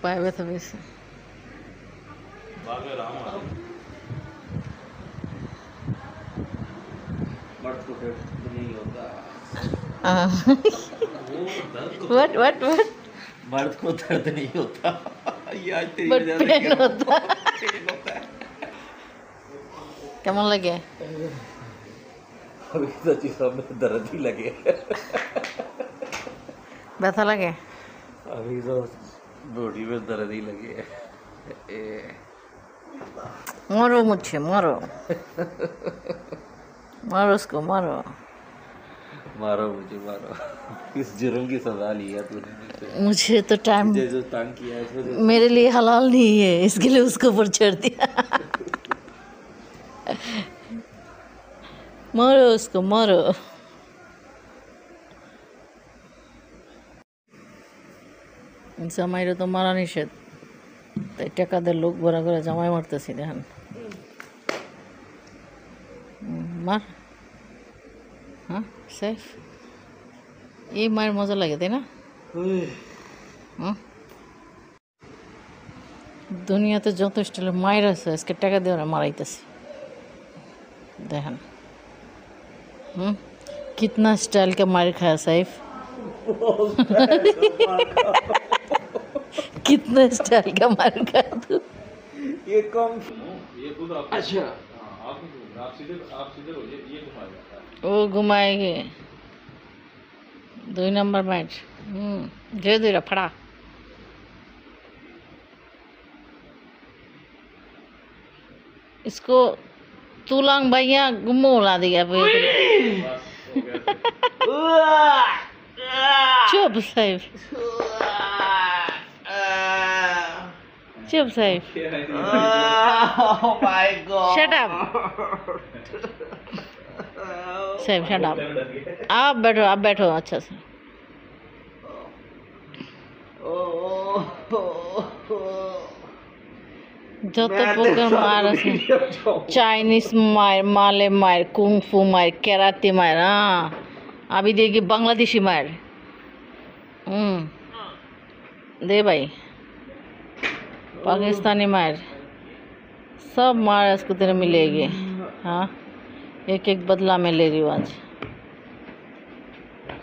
পায়ে ব্যথা পেয়েছে। What? मर्द को दर्द नहीं होता, ये आज तेरी But वजह से pain होता। पेन होता है। কেমন লাগে? अभी सच्ची सब में दर्द ही लगे। ব্যথা লাগে? अभी तो बॉडी में दर्द ही लगे। मारो मुझे, मारो मारो उसको, मारो। मारो मुझे, मारो। इस जुर्म की सजा ली है तूने मुझसे। मुझे तो टाइम मुझे जो तंग किया है इसमें मेरे लिए हलाल नहीं है, इसके लिए उसके ऊपर छोड़ दिया। मारो उसको, मारो। জামাইরে তো মারা নিষেধ, তাই টাকাদের লোক ভরা করে জামাই মারতেছি। দেখেন, মার। হ্যাঁ সেফ, এই মায়ের মজা লাগে তাই না? দুনিয়াতে যত স্টাইলের মায়ের আছে আজকে টাকা দিয়ে ওরা মারাইতেছি। দেখেন कितना स्टाइल का मार खाया सैफ। कितना स्टाइल का मार खाया तू। ये कम अच्छा आप सीधे हो, ये घुमाया वो घुमाएंगे 2 नंबर मैच। जे दे फड़ा। इसको तुलांग भैया गुम्मो ला दिया। चुप सैफ, चुप Saif. Oh my God. Shut up Saif, shut up. आप बैठो, आप बैठो अच्छा से। যত প্রকার মার আছে, চাইনিজ মায়ের, মালে মায়ের, কুংফু মায়ের, কেরাতে মায়ের, अभी देगी बांग्लादेशी मार। दे भाई, पाकिस्तानी मार, सब मार इसको तेरे मिलेगी। हाँ, एक एक बदला में ले रही हूँ आज।